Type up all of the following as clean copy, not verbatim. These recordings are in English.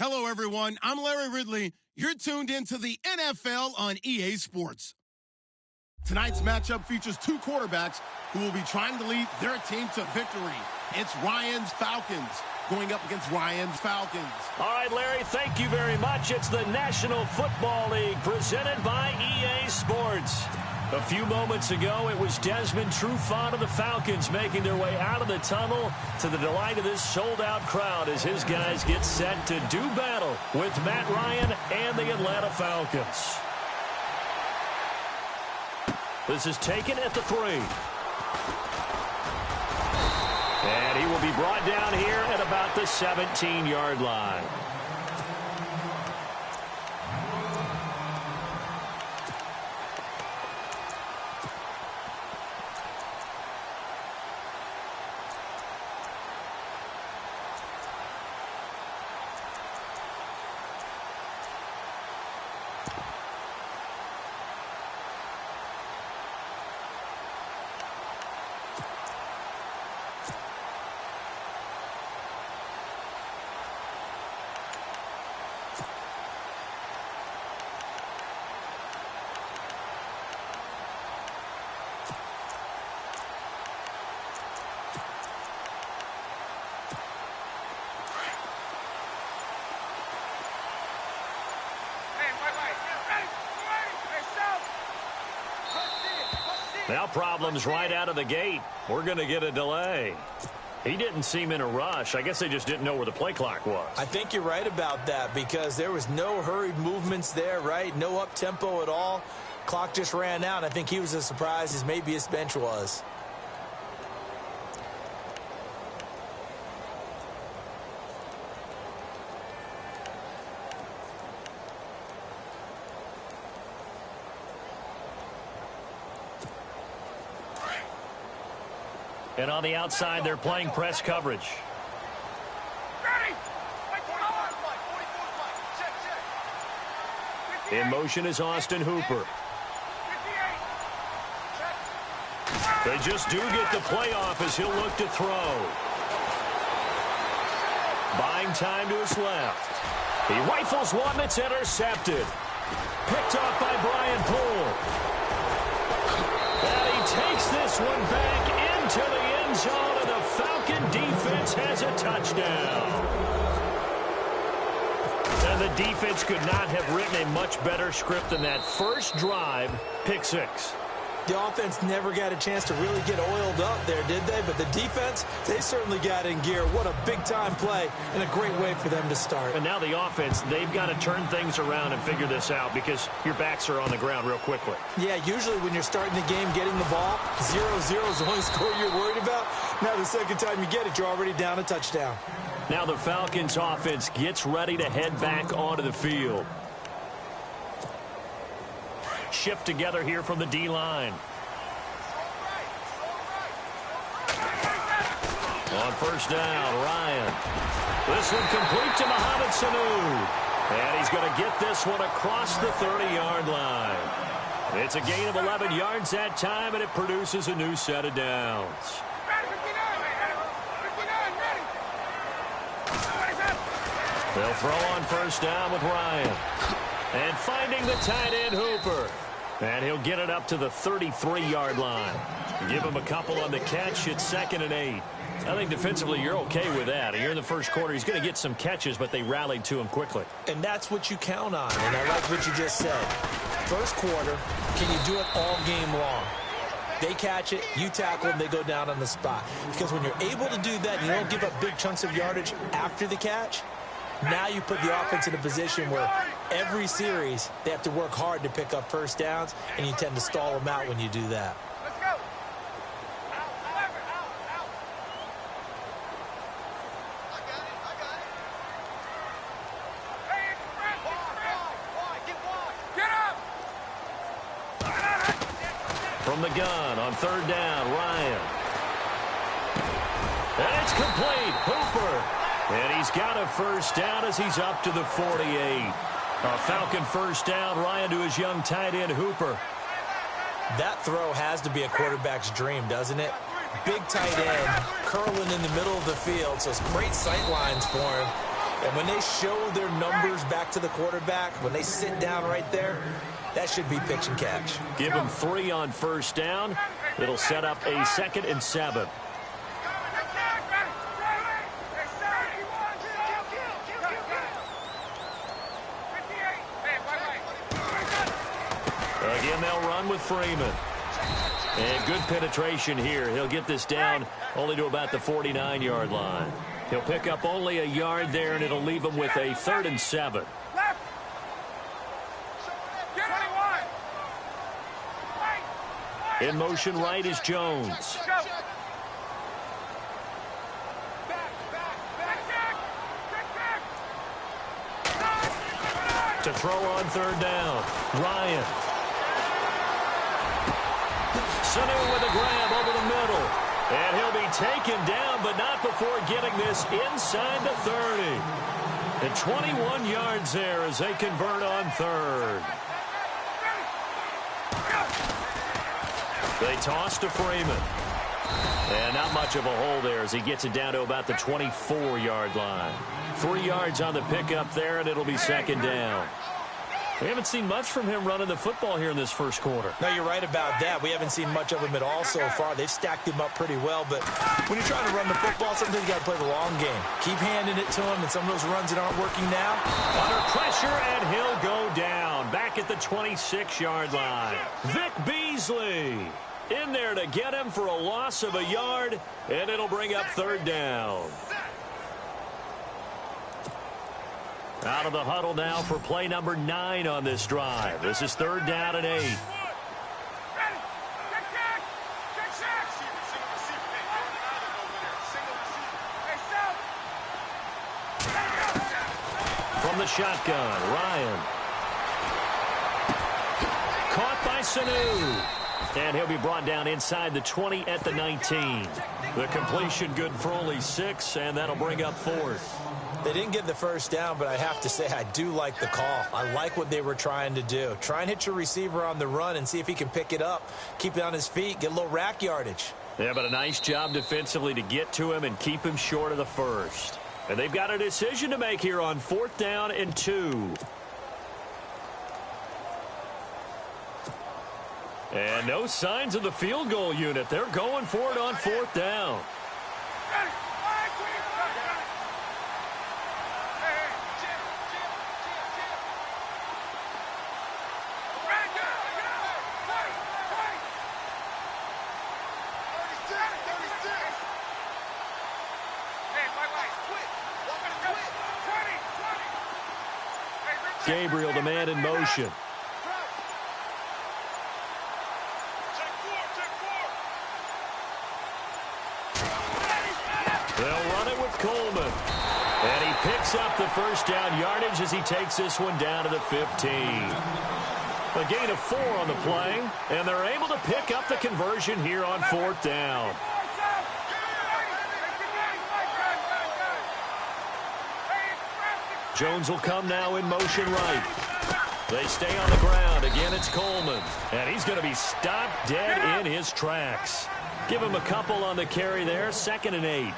Hello, everyone. I'm Larry Ridley. You're tuned into the NFL on EA Sports. Tonight's matchup features two quarterbacks who will be trying to lead their team to victory. It's Ryan's Falcons going up against Ryan's Falcons. All right, Larry, thank you very much. It's the National Football League presented by EA Sports. A few moments ago, it was Desmond Trufant of the Falcons making their way out of the tunnel to the delight of this sold-out crowd as his guys get set to do battle with Matt Ryan and the Atlanta Falcons. This is taken at the 3. And he will be brought down here at about the 17-yard line. Now problems right out of the gate. We're going to get a delay. He didn't seem in a rush. I guess they just didn't know where the play clock was. I think you're right about that because there was no hurried movements there, right? No up-tempo at all. Clock just ran out. I think he was as surprised as maybe his bench was. And on the outside, they're playing press coverage. In motion is Austin Hooper. They just do get the play off as he'll look to throw. Buying time to his left. He rifles one that's intercepted. Picked off by Brian Poole. And he takes this one back into the end zone, and the Falcon defense has a touchdown. And the defense could not have written a much better script than that first drive, pick six. The offense never got a chance to really get oiled up there, did they? But the defense, they certainly got in gear. What a big-time play and a great way for them to start. And now the offense, they've got to turn things around and figure this out because your backs are on the ground real quickly. Yeah, usually when you're starting the game, getting the ball, 0-0 is the only score you're worried about. Now the second time you get it, you're already down a touchdown. Now the Falcons offense gets ready to head back onto the field. Shift together here from the D-line. On first down, Ryan. This one complete to Mohamed Sanu. And he's going to get this one across the 30-yard line. It's a gain of 11 yards that time, and it produces a new set of downs. They'll throw on first down with Ryan. And finding the tight end, Hooper. And he'll get it up to the 33-yard line. Give him a couple on the catch. It's 2nd and 8. I think defensively you're okay with that. You're in the first quarter. He's going to get some catches, but they rallied to him quickly. And that's what you count on, and I like what you just said. First quarter, can you do it all game long? They catch it, you tackle them, they go down on the spot. Because when you're able to do that and you don't give up big chunks of yardage after the catch, now you put the offense in a position where every series they have to work hard to pick up first downs, and you tend to stall them out when you do that. From the gun on third down, Ryan. And it's complete. Hooper. And he's got a first down as he's up to the 48. A Falcon first down. Ryan to his young tight end, Hooper. That throw has to be a quarterback's dream, doesn't it? Big tight end, curling in the middle of the field, so it's great sight lines for him. And when they show their numbers back to the quarterback, when they sit down right there, that should be pitch and catch. Give him 3 on first down. It'll set up a 2nd and 7. Again, they'll run with Freeman. And good penetration here. He'll get this down only to about the 49-yard line. He'll pick up only a yard there, and it'll leave him with a 3rd and 7. In motion right is Jones. To throw on 3rd down, Ryan. Sanu with a grab over the middle. And he'll be taken down, but not before getting this inside the 30. And 21 yards there as they convert on 3rd. They toss to Freeman. And not much of a hole there as he gets it down to about the 24-yard line. 3 yards on the pickup there, and it'll be 2nd down. We haven't seen much from him running the football here in this first quarter. No, you're right about that. We haven't seen much of him at all so far. They've stacked him up pretty well, but when you're trying to run the football, sometimes you got to play the long game. Keep handing it to him, and some of those runs that aren't working now. Under pressure, and he'll go down. Back at the 26-yard line. Vic Beasley in there to get him for a loss of a yard, and it'll bring up 3rd down. Out of the huddle now for play number 9 on this drive. This is 3rd down and 8. From the shotgun, Ryan. Caught by Sanu. And he'll be brought down inside the 20 at the 19. The completion good for only 6, and that'll bring up 4th. They didn't get the first down, but I have to say I do like the call. I like what they were trying to do. Try and hit your receiver on the run and see if he can pick it up. Keep it on his feet, get a little rack yardage. Yeah, but a nice job defensively to get to him and keep him short of the first. And they've got a decision to make here on 4th down and 2. And no signs of the field goal unit. They're going for it on 4th down. Gabriel, the man in motion. They'll run it with Coleman. And he picks up the first down yardage as he takes this one down to the 15. A gain of 4 on the play, and they're able to pick up the conversion here on 4th down. Jones will come now in motion right. They stay on the ground. Again, it's Coleman. And he's going to be stopped dead in his tracks. Give him a couple on the carry there. 2nd and 8.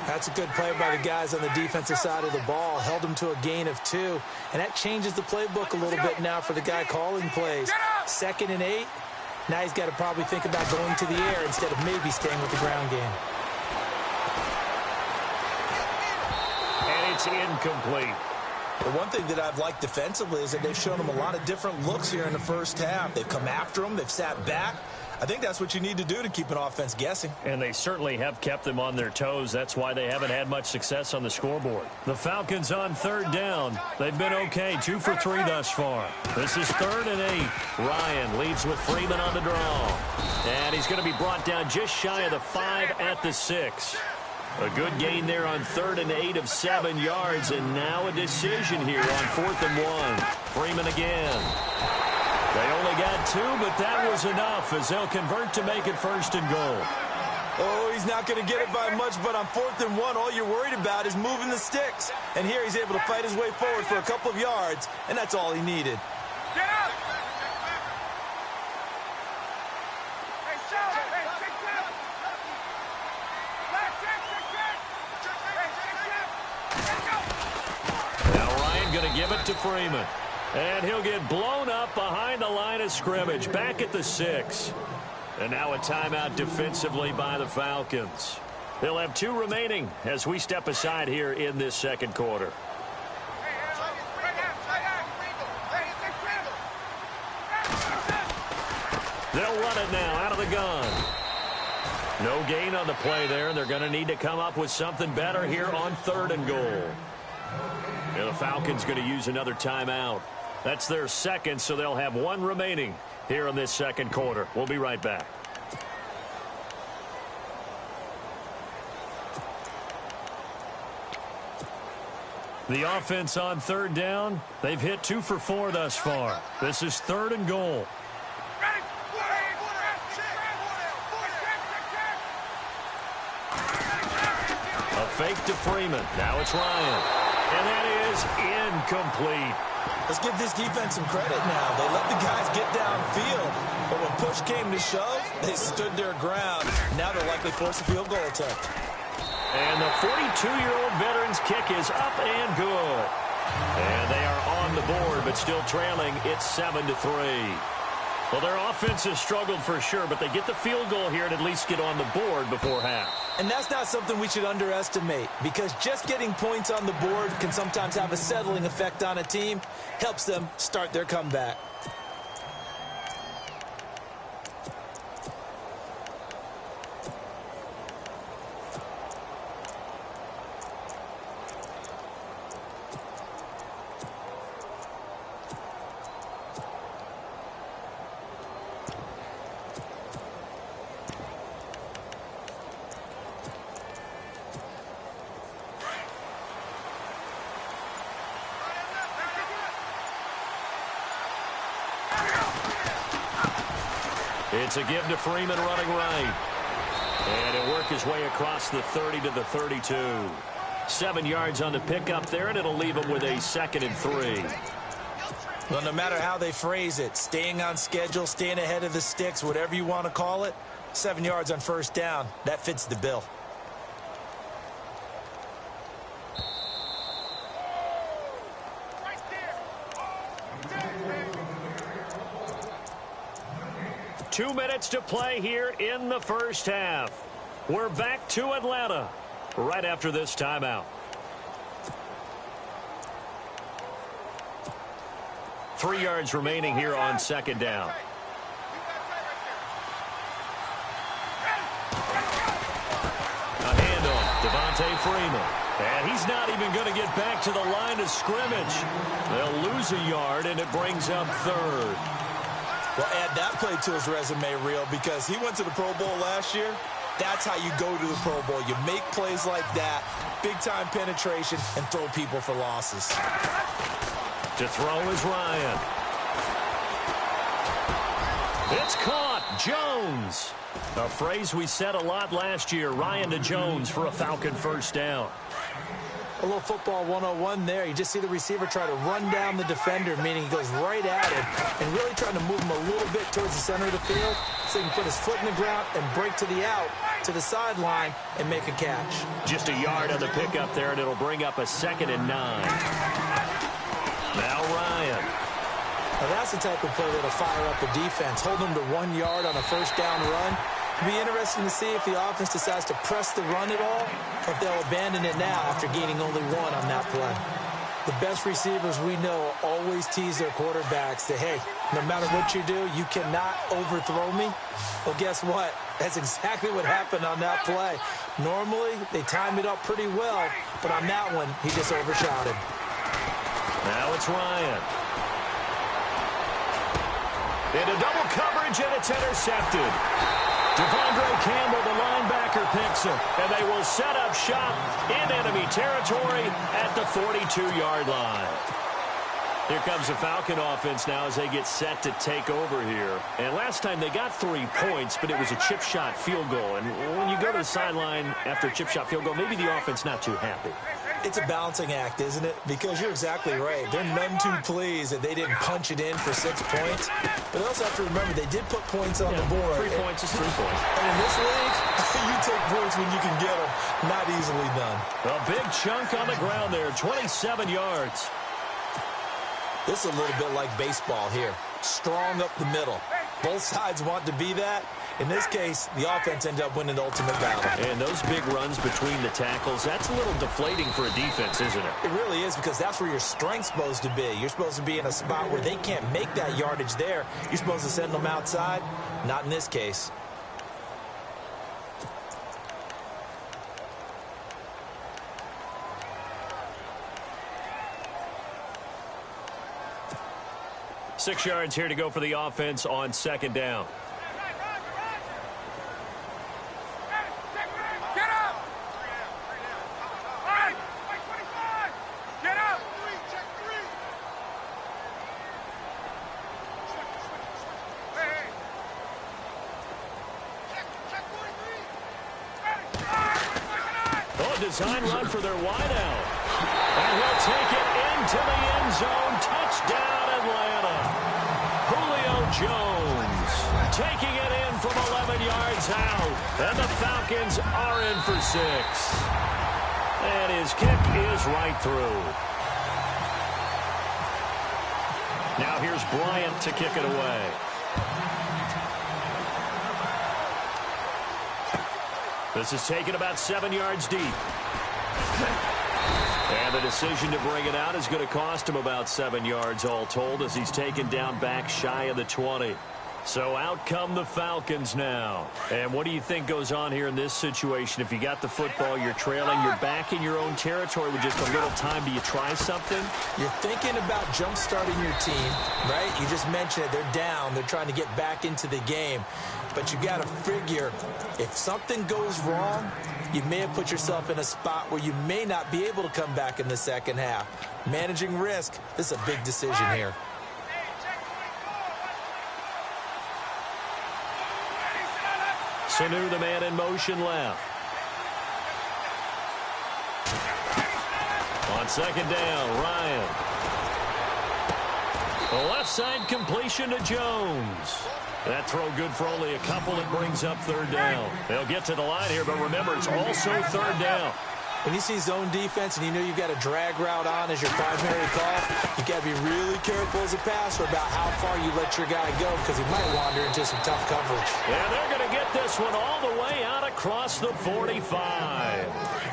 That's a good play by the guys on the defensive side of the ball. Held them to a gain of 2. And that changes the playbook a little bit now for the guy calling plays. 2nd and 8. Now he's got to probably think about going to the air instead of maybe staying with the ground game. And it's incomplete. The one thing that I've liked defensively is that they've shown him a lot of different looks here in the first half. They've come after him. They've sat back. I think that's what you need to do to keep an offense guessing. And they certainly have kept them on their toes. That's why they haven't had much success on the scoreboard. The Falcons on 3rd down. They've been okay. 2 for 3 thus far. This is 3rd and 8. Ryan leads with Freeman on the draw. And he's going to be brought down just shy of the 5 at the 6. A good gain there on 3rd and 8 of 7 yards. And now a decision here on 4th and 1. Freeman again. They only got 2, but that was enough as they'll convert to make it 1st and goal. Oh, he's not going to get it by much, but on 4th and 1, all you're worried about is moving the sticks. And here he's able to fight his way forward for a couple of yards, and that's all he needed. Get up! give it to Freeman. And he'll get blown up behind the line of scrimmage, back at the 6. And now a timeout defensively by the Falcons. They'll have 2 remaining as we step aside here in this second quarter. They'll run it now out of the gun. No gain on the play there. They're going to need to come up with something better here on 3rd and goal. And the Falcons going to use another timeout. That's their second, so they'll have 1 remaining here in this second quarter. We'll be right back. The offense on 3rd down. They've hit 2 for 4 thus far. This is 3rd and goal. A fake to Freeman. Now it's Ryan. And that is incomplete. Let's give this defense some credit now. They let the guys get downfield. But when push came to shove, they stood their ground. Now they'll likely force a field goal attempt. And the 42-year-old veteran's kick is up and good. And they are on the board, but still trailing. It's 7-3. Well, their offense has struggled for sure, but they get the field goal here and at least get on the board before half. And that's not something we should underestimate, because just getting points on the board can sometimes have a settling effect on a team. Helps them start their comeback. It's a give to Freeman running right. And he'll work his way across the 30 to the 32. 7 yards on the pickup there, and it'll leave him with a 2nd and 3. Well, no matter how they phrase it, staying on schedule, staying ahead of the sticks, whatever you want to call it, 7 yards on 1st down, that fits the bill. Two minutes to play here in the first half. We're back to Atlanta right after this timeout. Three yards remaining here on 2nd down. A handoff, Devontae Freeman. And he's not even going to get back to the line of scrimmage. They'll lose a yard, and it brings up 3rd. Well, add that play to his resume reel, because he went to the Pro Bowl last year. That's how you go to the Pro Bowl. You make plays like that, big-time penetration, and throw people for losses. To throw is Ryan. It's caught. Jones. A phrase we said a lot last year. Ryan to Jones for a Falcon 1st down. A little football 101 there. You just see the receiver try to run down the defender, meaning he goes right at him and really trying to move him a little bit towards the center of the field so he can put his foot in the ground and break to the out, to the sideline, and make a catch. Just a yard on the pickup there, and it'll bring up a 2nd and 9. Now Ryan. Now that's the type of play that'll fire up the defense. Hold them to 1 yard on a 1st down run. It'll be interesting to see if the offense decides to press the run at all, or if they'll abandon it now after gaining only 1 on that play. The best receivers we know always tease their quarterbacks that, hey, no matter what you do, you cannot overthrow me. Well, guess what? That's exactly what happened on that play. Normally, they time it up pretty well, but on that one, he just overshot him. Now it's Ryan. Into double coverage, and it's intercepted. Devondre Campbell, the linebacker, picks it, and they will set up shop in enemy territory at the 42-yard line. Here comes the Falcon offense now as they get set to take over here. And last time they got 3 points, but it was a chip shot field goal. And when you go to the sideline after a chip shot field goal, maybe the offense not too happy. It's a balancing act, isn't it? Because you're exactly right. They're none too pleased that they didn't punch it in for 6 points. But they also have to remember they did put points on the board. 3 points is 3 points. And in this league, you take points when you can get them. Not easily done. A big chunk on the ground there, 27 yards. This is a little bit like baseball here. Strong up the middle. Both sides want to be that. In this case, the offense ended up winning the ultimate battle. And those big runs between the tackles, that's a little deflating for a defense, isn't it? It really is, because that's where your strength's supposed to be. You're supposed to be in a spot where they can't make that yardage there. You're supposed to send them outside. Not in this case. Six yards here to go for the offense on second down. Design run for their wideout. And he'll take it into the end zone. Touchdown, Atlanta. Julio Jones taking it in from 11 yards out. And the Falcons are in for 6. And his kick is right through. Now here's Bryant to kick it away. This is taken about 7 yards deep. And the decision to bring it out is going to cost him about 7 yards all told, as he's taken down back shy of the 20. So out come the Falcons now. And what do you think goes on here in this situation? If you got the football, you're trailing, you're back in your own territory with just a little time. Do you try something? You're thinking about jump-starting your team, right? You just mentioned it. They're down. They're trying to get back into the game. But you got to figure, if something goes wrong, you may have put yourself in a spot where you may not be able to come back in the second half. Managing risk, this is a big decision here. Sanu, the man in motion, left. On second down, Ryan. The left side completion to Jones. That throw good for only a couple. It brings up third down. They'll get to the line here, but remember, it's also third down. When you see zone defense and you know you've got a drag route on as your primary call, you've got to be really careful as a passer about how far you let your guy go, because he might wander into some tough coverage. Yeah, they're going to get this one all the way out across the 45.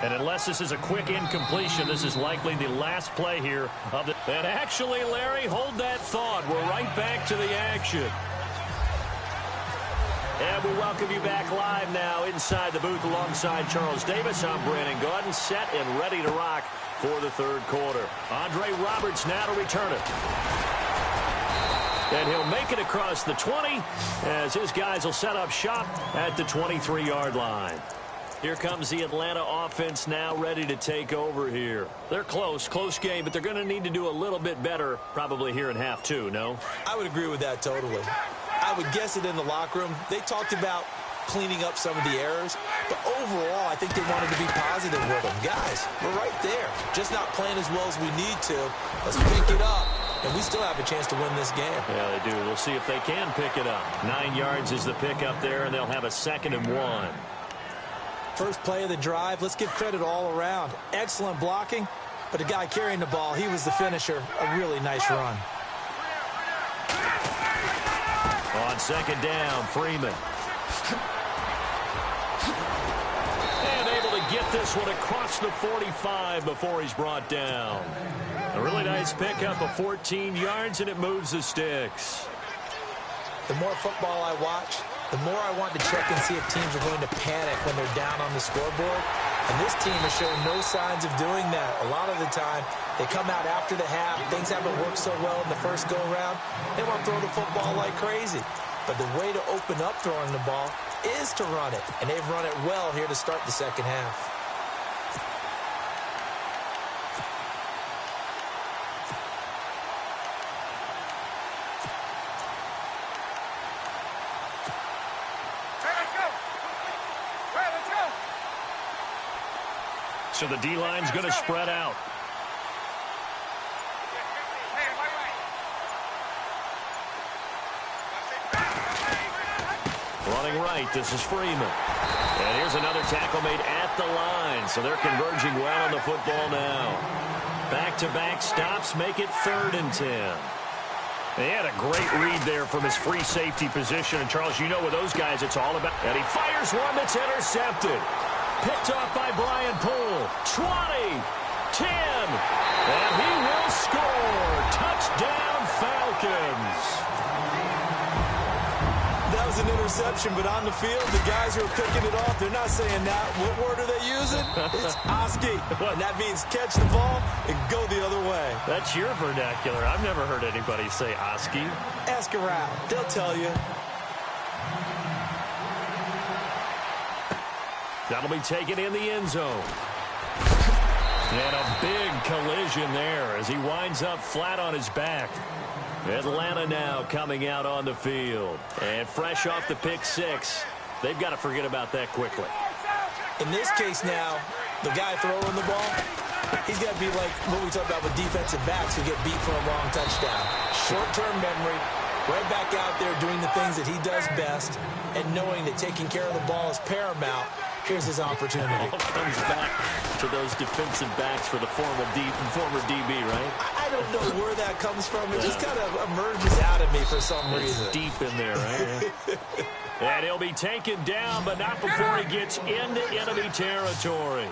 And unless this is a quick incompletion, this is likely the last play here of the... And actually, Larry, hold that thought. We're right back to the action. And we welcome you back live now inside the booth alongside Charles Davis. I'm Brandon Gaudin, set and ready to rock for the third quarter. Andre Roberts now to return it. And he'll make it across the 20 as his guys will set up shop at the 23-yard line. Here comes the Atlanta offense now ready to take over here. They're close game, but they're going to need to do a little bit better probably here in half two, no? I would agree with that totally. I would guess it in the locker room. They talked about cleaning up some of the errors, but overall, I think they wanted to be positive with them. Guys, we're right there. Just not playing as well as we need to. Let's pick it up, and we still have a chance to win this game. Yeah, they do. We'll see if they can pick it up. 9 yards is the pickup there, and they'll have a 2nd and 1. First play of the drive. Let's give credit all around. Excellent blocking, but the guy carrying the ball, he was the finisher. A really nice run. On second down, Freeman. And able to get this one across the 45 before he's brought down. A really nice pickup of 14 yards, and it moves the sticks. The more football I watch, the more I want to check and see if teams are going to panic when they're down on the scoreboard. And this team has shown no signs of doing that. A lot of the time, they come out after the half. Things haven't worked so well in the first go-around. They want to throw the football like crazy. But the way to open up throwing the ball is to run it. And they've run it well here to start the second half. So the D-line's going to spread out. Running right, this is Freeman. And here's another tackle made at the line. So they're converging well on the football now. Back-to-back stops make it 3rd and 10. He had a great read there from his free safety position. And, Charles, you know with those guys it's all about. And he fires one that's intercepted. Picked off by Brian Poole. 20, 10, and he will score. Touchdown, Falcons. That was an interception, but on the field, the guys who are picking it off, they're not saying that. What word are they using? It's Oski. And that means catch the ball and go the other way. That's your vernacular. I've never heard anybody say Oski. Ask around. They'll tell you. That'll be taken in the end zone. And a big collision there as he winds up flat on his back. Atlanta now coming out on the field. And fresh off the pick 6, they've got to forget about that quickly. In this case now, the guy throwing the ball, he's got to be like what we talk about with defensive backs who get beat for a long touchdown. Short-term memory, right back out there doing the things that he does best, and knowing that taking care of the ball is paramount. Here's his opportunity. All comes back to those defensive backs for the former DB, right? I don't know where that comes from. It just kind of emerges out of me for some reason. It's deep in there, right? And he'll be taken down, but not before he gets into enemy territory.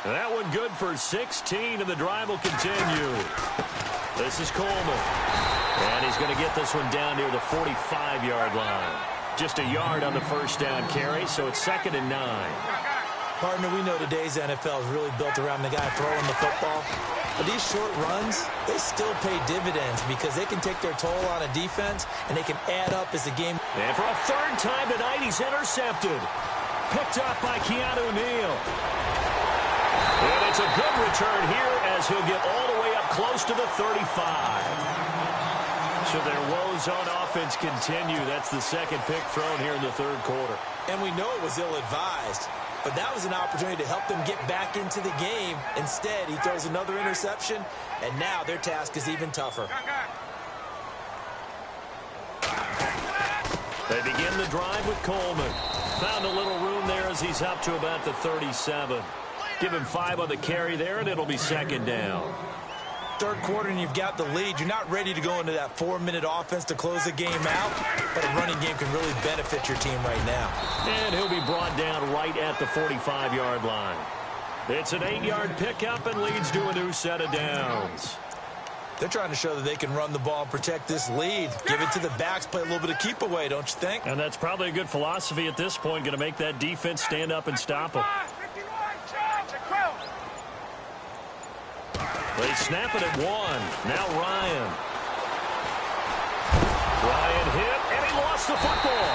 That one good for 16, and the drive will continue. This is Coleman. And he's going to get this one down near the 45-yard line. Just a yard on the first down carry, so it's 2nd and 9. Partner, we know today's NFL is really built around the guy throwing the football. But these short runs, they still pay dividends because they can take their toll on a defense, and they can add up as the game. And for a 3rd time tonight, he's intercepted. Picked up by Keanu Neal. And it's a good return here as he'll get all the way up close to the 35. So their woes on offense continue. That's the 2nd pick thrown here in the 3rd quarter. And we know it was ill-advised, but that was an opportunity to help them get back into the game. Instead, he throws another interception, and now their task is even tougher. They begin the drive with Coleman. Found a little room there as he's up to about the 37. Give him 5 on the carry there, and it'll be 2nd down. 3rd quarter and you've got the lead. You're not ready to go into that 4-minute offense to close the game out, but a running game can really benefit your team right now. And he'll be brought down right at the 45-yard line. It's an 8-yard pickup and leads to a new set of downs. They're trying to show that they can run the ball and protect this lead. Give it to the backs, play a little bit of keep away, don't you think? And that's probably a good philosophy at this point, going to make that defense stand up and stop them. They snap it at 1. Now Ryan. Ryan hit, and he lost the football.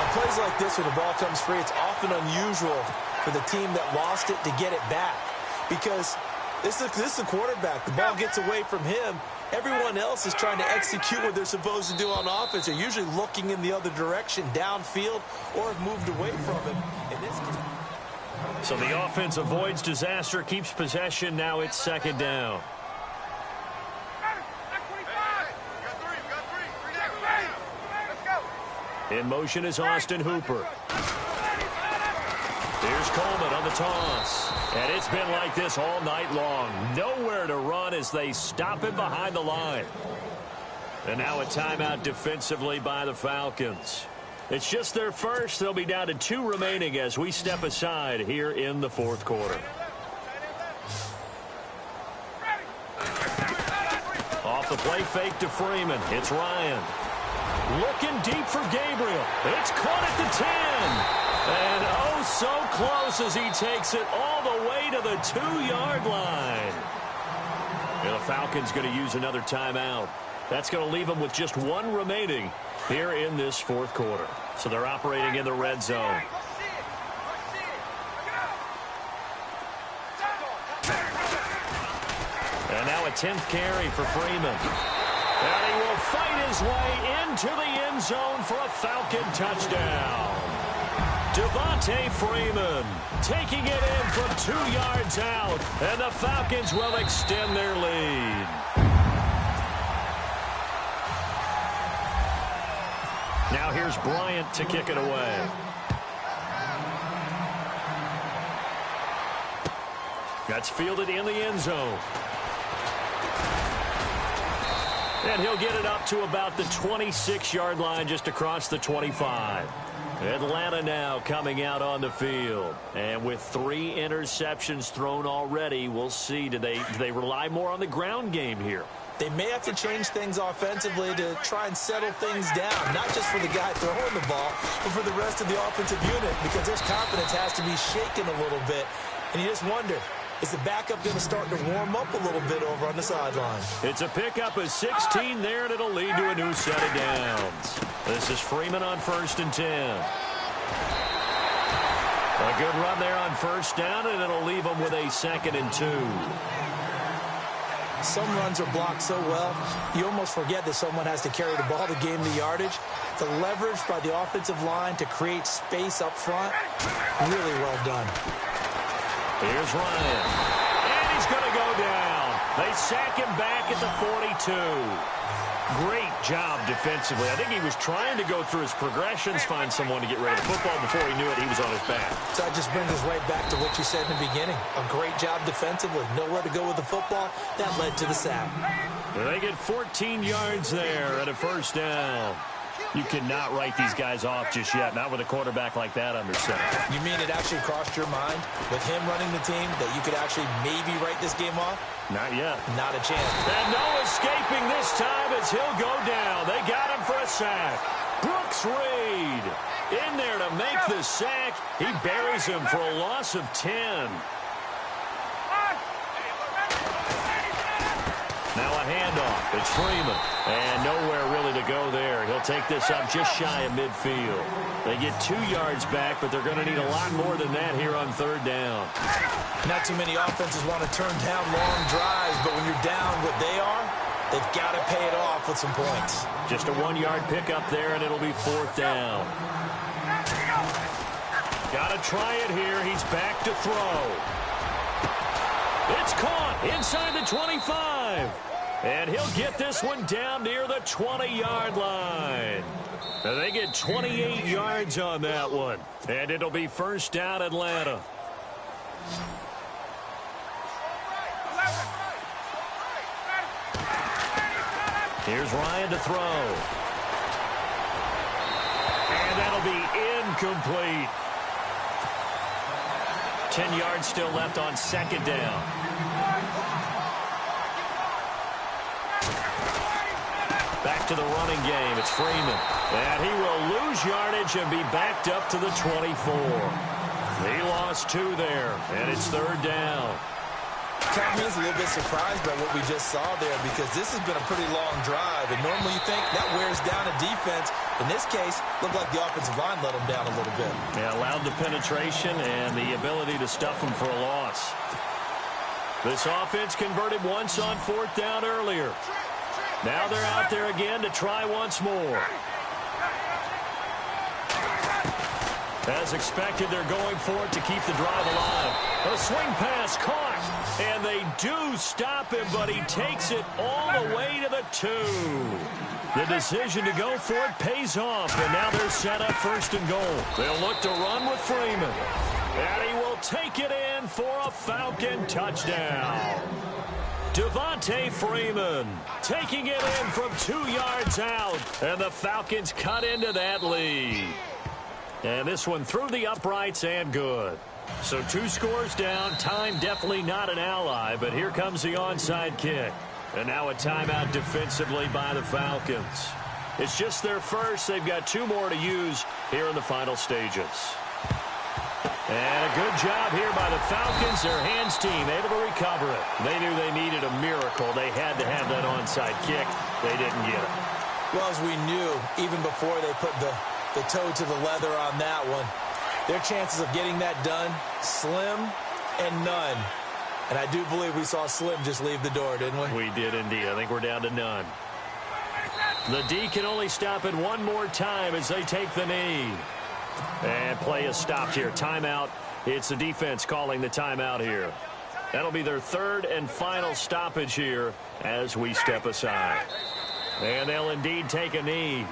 On plays like this where the ball comes free, it's often unusual for the team that lost it to get it back. Because this is the quarterback. The ball gets away from him. Everyone else is trying to execute what they're supposed to do on offense. They're usually looking in the other direction, downfield, or have moved away from him. In this case, so the offense avoids disaster, keeps possession. Now it's 2nd down. In motion is Austin Hooper. Here's Coleman on the toss. And it's been like this all night long. Nowhere to run as they stop him behind the line. And now a timeout defensively by the Falcons. It's just their first. They'll be down to 2 remaining as we step aside here in the 4th quarter. Off the play fake to Freeman. It's Ryan. Looking deep for Gabriel. It's caught at the 10. And oh, so close as he takes it all the way to the 2-yard line. And the Falcons going to use another timeout. That's going to leave them with just 1 remaining here in this 4th quarter. So they're operating in the red zone. And now a 10th carry for Freeman. And he will fight his way into the end zone for a Falcon touchdown. Devontae Freeman taking it in from 2 yards out. And the Falcons will extend their lead. Now here's Bryant to kick it away. That's fielded in the end zone. And he'll get it up to about the 26-yard line, just across the 25. Atlanta now coming out on the field. And with 3 interceptions thrown already, we'll see. Do they rely more on the ground game here? They may have to change things offensively to try and settle things down, not just for the guy throwing the ball, but for the rest of the offensive unit, because their confidence has to be shaken a little bit. And you just wonder, is the backup going to start to warm up a little bit over on the sideline? It's a pickup of 16 there, and it'll lead to a new set of downs. This is Freeman on 1st and 10. A good run there on 1st down, and it'll leave them with a 2nd and 2. Some runs are blocked so well, you almost forget that someone has to carry the ball to gain the yardage. The leverage by the offensive line to create space up front, really well done. Here's Ryan, and he's going to go down. They sack him back at the 42. Great job defensively. I think he was trying to go through his progressions, find someone to get rid of the football. Before he knew it, he was on his back. So that just brings us right back to what you said in the beginning. A great job defensively. Nowhere to go with the football. That led to the sack. They get 14 yards there at a 1st down. You cannot write these guys off just yet, not with a quarterback like that under center. You mean it actually crossed your mind with him running the team that you could actually maybe write this game off? Not yet. Not a chance. And no escaping this time as he'll go down. They got him for a sack. Brooks Reed in there to make the sack. He buries him for a loss of 10. Now a handoff. It's Freeman. And nowhere really to go there. He'll take this up just shy of midfield. They get 2 yards back, but they're going to need a lot more than that here on 3rd down. Not too many offenses want to turn down long drives, but when you're down what they are, they've got to pay it off with some points. Just a 1-yard pickup there, and it'll be 4th down. Got to try it here. He's back to throw. It's caught inside the 25. And he'll get this one down near the 20-yard line. And they get 28 yards on that one. And it'll be 1st down Atlanta. Here's Ryan to throw. And that'll be incomplete. 10 yards still left on 2nd down. Back to the running game. It's Freeman. And he will lose yardage and be backed up to the 24. He lost 2 there, and it's 3rd down. Count me as a little bit surprised by what we just saw there, because this has been a pretty long drive, and normally you think that wears down a defense. In this case, looked like the offensive line let them down a little bit. Yeah, allowed the penetration and the ability to stuff them for a loss. This offense converted once on 4th down earlier. Now they're out there again to try once more. As expected, they're going for it to keep the drive alive. A swing pass caught, and they do stop him, but he takes it all the way to the 2. The decision to go for it pays off, and now they're set up 1st and goal. They'll look to run with Freeman, and he will take it in for a Falcon touchdown. Devontae Freeman taking it in from 2 yards out, and the Falcons cut into that lead. And this one through the uprights and good. So 2 scores down. Time definitely not an ally, but here comes the onside kick. And now a timeout defensively by the Falcons. It's just their first. They've got 2 more to use here in the final stages. And a good job here by the Falcons. Their hands team able to recover it. They knew they needed a miracle. They had to have that onside kick. They didn't get it. Well, as we knew, even before they put the toe to the leather on that one, their chances of getting that done, slim and none. And I do believe we saw Slim just leave the door, didn't we? We did indeed. I think we're down to none. The D can only stop it one more time as they take the knee. And play is stopped here. Timeout. It's the defense calling the timeout here. That'll be their 3rd and final stoppage here as we step aside. And they'll indeed take a knee.